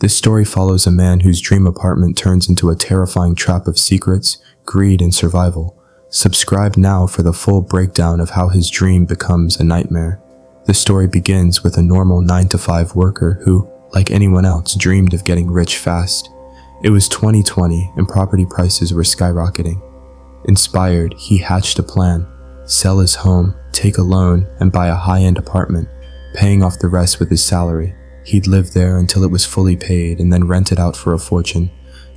This story follows a man whose dream apartment turns into a terrifying trap of secrets, greed, and survival. Subscribe now for the full breakdown of how his dream becomes a nightmare. The story begins with a normal 9-to-5 worker who, like anyone else, dreamed of getting rich fast. It was 2020 and property prices were skyrocketing. Inspired, he hatched a plan: sell his home, take a loan, and buy a high-end apartment, paying off the rest with his salary. He'd live there until it was fully paid and then rent it out for a fortune,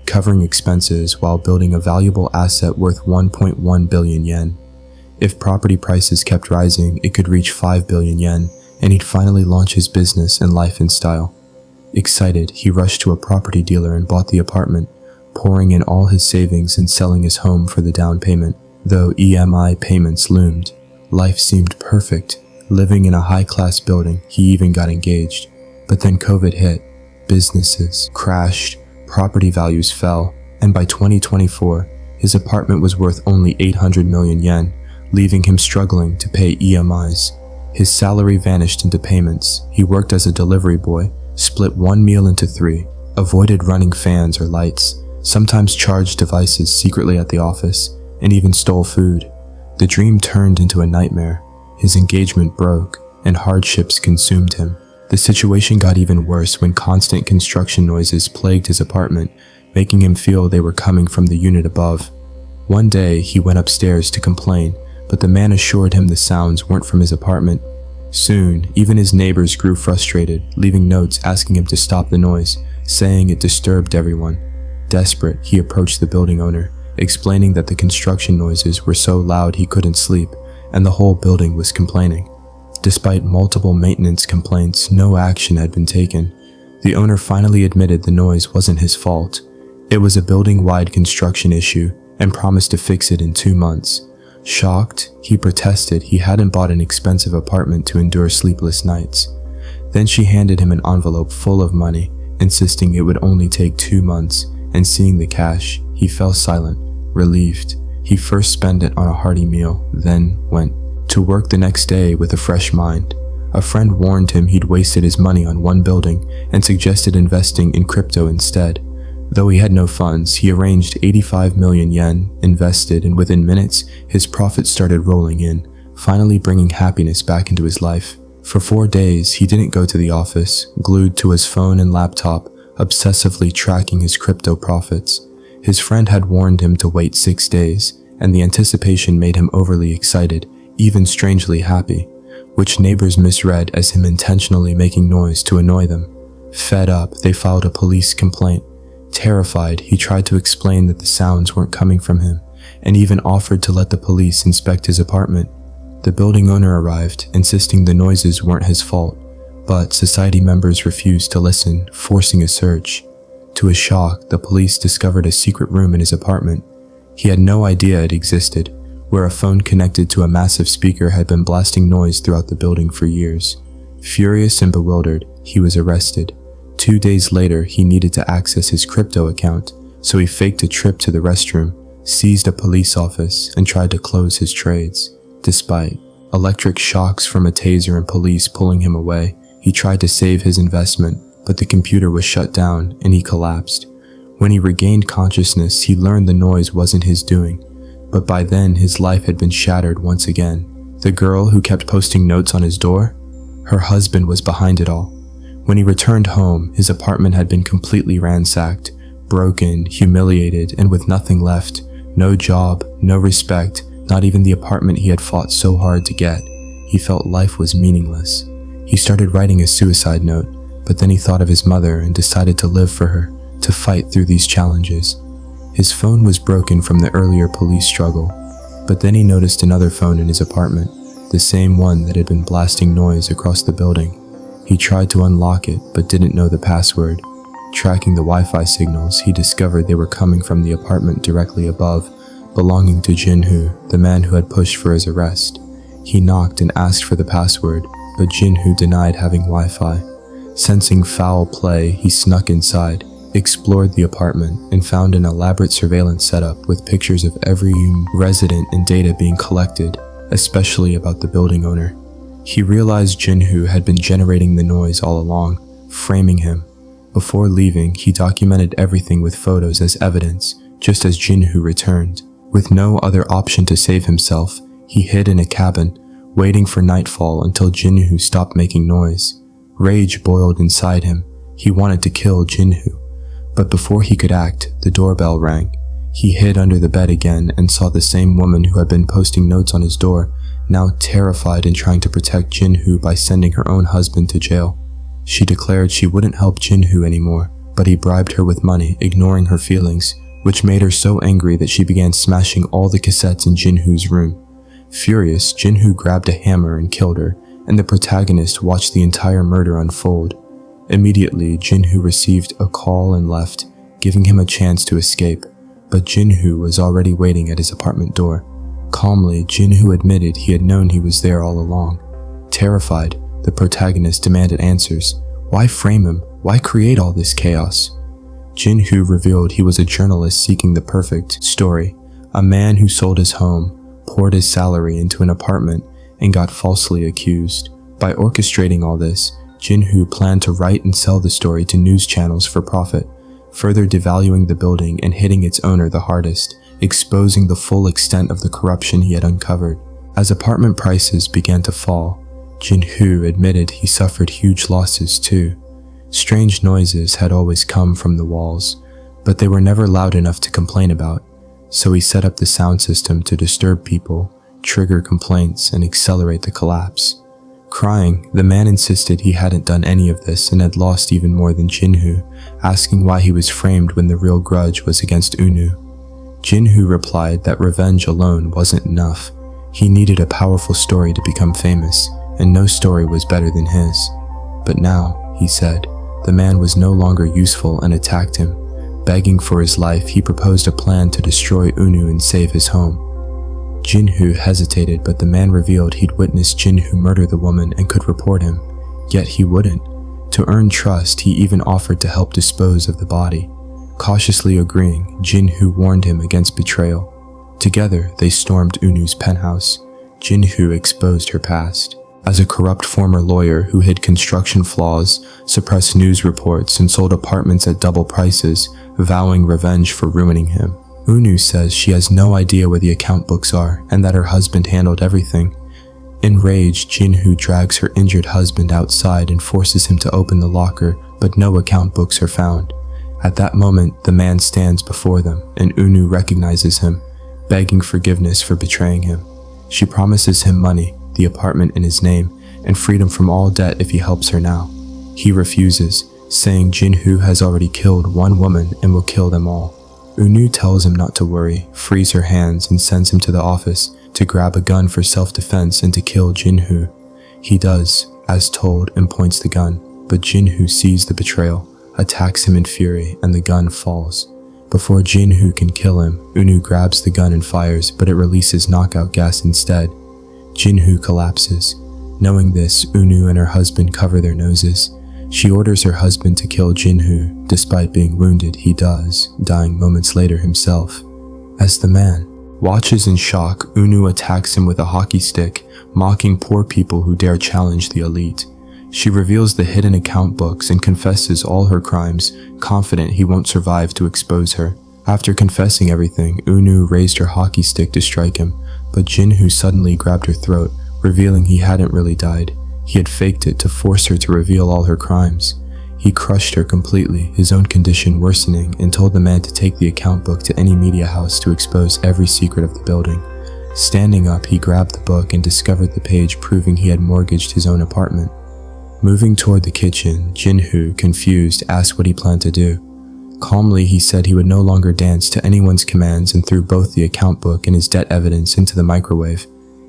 covering expenses while building a valuable asset worth 1.1 billion yen. If property prices kept rising, it could reach 5 billion yen, and he'd finally launch his business and life in style. Excited, he rushed to a property dealer and bought the apartment, pouring in all his savings and selling his home for the down payment. Though EMI payments loomed, life seemed perfect. Living in a high-class building, he even got engaged. But then COVID hit, businesses crashed, property values fell, and by 2024, his apartment was worth only 800 million yen, leaving him struggling to pay EMIs. His salary vanished into payments. He worked as a delivery boy, split one meal into 3, avoided running fans or lights, sometimes charged devices secretly at the office, and even stole food. The dream turned into a nightmare. His engagement broke, and hardships consumed him. The situation got even worse when constant construction noises plagued his apartment, making him feel they were coming from the unit above. One day, he went upstairs to complain, but the man assured him the sounds weren't from his apartment. Soon, even his neighbors grew frustrated, leaving notes asking him to stop the noise, saying it disturbed everyone. Desperate, he approached the building owner, explaining that the construction noises were so loud he couldn't sleep, and the whole building was complaining. Despite multiple maintenance complaints, no action had been taken. The owner finally admitted the noise wasn't his fault. It was a building-wide construction issue and promised to fix it in 2 months. Shocked, he protested he hadn't bought an expensive apartment to endure sleepless nights. Then she handed him an envelope full of money, insisting it would only take 2 months, and seeing the cash, he fell silent, relieved. He first spent it on a hearty meal, then went to work the next day with a fresh mind. A friend warned him he'd wasted his money on one building and suggested investing in crypto instead. Though he had no funds, he arranged 85 million yen, invested, and within minutes, his profits started rolling in, finally bringing happiness back into his life. For 4 days, he didn't go to the office, glued to his phone and laptop, obsessively tracking his crypto profits. His friend had warned him to wait 6 days, and the anticipation made him overly excited, even strangely happy, which neighbors misread as him intentionally making noise to annoy them. Fed up, they filed a police complaint. Terrified, he tried to explain that the sounds weren't coming from him, and even offered to let the police inspect his apartment. The building owner arrived, insisting the noises weren't his fault, but society members refused to listen, forcing a search. To his shock, the police discovered a secret room in his apartment. He had no idea it existed, where a phone connected to a massive speaker had been blasting noise throughout the building for years. Furious and bewildered, he was arrested. 2 days later, he needed to access his crypto account, so he faked a trip to the restroom, seized a police office, and tried to close his trades. Despite electric shocks from a taser and police pulling him away, he tried to save his investment, but the computer was shut down and he collapsed. When he regained consciousness, he learned the noise wasn't his doing. But by then, his life had been shattered once again. The girl who kept posting notes on his door? Her husband was behind it all. When he returned home, his apartment had been completely ransacked, broken, humiliated, and with nothing left. No job, no respect, not even the apartment he had fought so hard to get. He felt life was meaningless. He started writing a suicide note, but then he thought of his mother and decided to live for her, to fight through these challenges. His phone was broken from the earlier police struggle, but then he noticed another phone in his apartment, the same one that had been blasting noise across the building. He tried to unlock it, but didn't know the password. Tracking the Wi-Fi signals, he discovered they were coming from the apartment directly above, belonging to Jinhu, the man who had pushed for his arrest. He knocked and asked for the password, but Jinhu denied having Wi-Fi. Sensing foul play, he snuck inside, explored the apartment, and found an elaborate surveillance setup with pictures of every resident and data being collected, especially about the building owner. He realized Jinhu had been generating the noise all along, framing him. Before leaving, he documented everything with photos as evidence, just as Jinhoo returned. With no other option to save himself, he hid in a cabin, waiting for nightfall until Jinhoo stopped making noise. Rage boiled inside him. He wanted to kill Jinhoo. But before he could act, the doorbell rang. He hid under the bed again and saw the same woman who had been posting notes on his door, now terrified and trying to protect Jinhoo by sending her own husband to jail. She declared she wouldn't help Jinhoo anymore, but he bribed her with money, ignoring her feelings, which made her so angry that she began smashing all the cassettes in Jinhoo's room. Furious, Jinhoo grabbed a hammer and killed her, and the protagonist watched the entire murder unfold. Immediately, Jinhoo received a call and left, giving him a chance to escape, but Jinhoo was already waiting at his apartment door. Calmly, Jinhoo admitted he had known he was there all along. Terrified, the protagonist demanded answers. Why frame him? Why create all this chaos? Jinhoo revealed he was a journalist seeking the perfect story, a man who sold his home, poured his salary into an apartment, and got falsely accused. By orchestrating all this, Jinhoo planned to write and sell the story to news channels for profit, further devaluing the building and hitting its owner the hardest, exposing the full extent of the corruption he had uncovered. As apartment prices began to fall, Jinhoo admitted he suffered huge losses too. Strange noises had always come from the walls, but they were never loud enough to complain about, so he set up the sound system to disturb people, trigger complaints, and accelerate the collapse. Crying, the man insisted he hadn't done any of this and had lost even more than Jinhoo, asking why he was framed when the real grudge was against Eunwoo. Jinhoo replied that revenge alone wasn't enough. He needed a powerful story to become famous, and no story was better than his. But now, he said, the man was no longer useful and attacked him. Begging for his life, he proposed a plan to destroy Eunwoo and save his home. Jinhoo hesitated, but the man revealed he'd witnessed Jinhoo murder the woman and could report him. Yet he wouldn't. To earn trust, he even offered to help dispose of the body. Cautiously agreeing, Jinhoo warned him against betrayal. Together, they stormed Eunwoo's penthouse. Jinhoo exposed her past. As a corrupt former lawyer who hid construction flaws, suppressed news reports, and sold apartments at double prices, vowing revenge for ruining him. Eunwoo says she has no idea where the account books are and that her husband handled everything. Enraged, Jinhoo drags her injured husband outside and forces him to open the locker, but no account books are found. At that moment, the man stands before them, and Eunwoo recognizes him, begging forgiveness for betraying him. She promises him money, the apartment in his name, and freedom from all debt if he helps her now. He refuses, saying Jinhoo has already killed one woman and will kill them all. Eunwoo tells him not to worry, frees her hands, and sends him to the office to grab a gun for self-defense and to kill Jinhoo. He does, as told, and points the gun, but Jinhoo sees the betrayal, attacks him in fury, and the gun falls. Before Jinhoo can kill him, Eunwoo grabs the gun and fires, but it releases knockout gas instead. Jinhoo collapses. Knowing this, Eunwoo and her husband cover their noses. She orders her husband to kill Jinhoo. Despite being wounded, he does, dying moments later himself. As the man watches in shock, Eunwoo attacks him with a hockey stick, mocking poor people who dare challenge the elite. She reveals the hidden account books and confesses all her crimes, confident he won't survive to expose her. After confessing everything, Eunwoo raised her hockey stick to strike him, but Jinhoo suddenly grabbed her throat, revealing he hadn't really died. He had faked it to force her to reveal all her crimes. He crushed her completely, his own condition worsening, and told the man to take the account book to any media house to expose every secret of the building. Standing up, he grabbed the book and discovered the page proving he had mortgaged his own apartment. Moving toward the kitchen, Jinhoo, confused, asked what he planned to do. Calmly, he said he would no longer dance to anyone's commands and threw both the account book and his debt evidence into the microwave.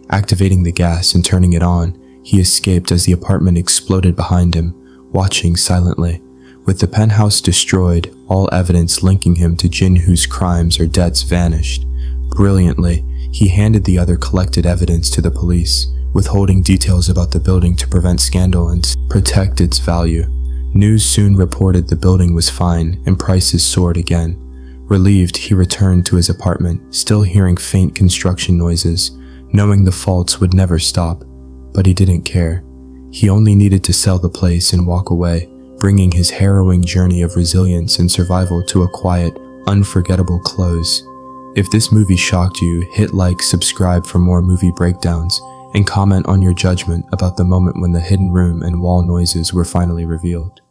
Activating the gas and turning it on, he escaped as the apartment exploded behind him, watching silently. With the penthouse destroyed, all evidence linking him to Jinhoo's crimes or debts vanished. Brilliantly, he handed the other collected evidence to the police, withholding details about the building to prevent scandal and protect its value. News soon reported the building was fine and prices soared again. Relieved, he returned to his apartment, still hearing faint construction noises, knowing the faults would never stop. But he didn't care. He only needed to sell the place and walk away, bringing his harrowing journey of resilience and survival to a quiet, unforgettable close. If this movie shocked you, hit like, subscribe for more movie breakdowns, and comment on your judgment about the moment when the hidden room and wall noises were finally revealed.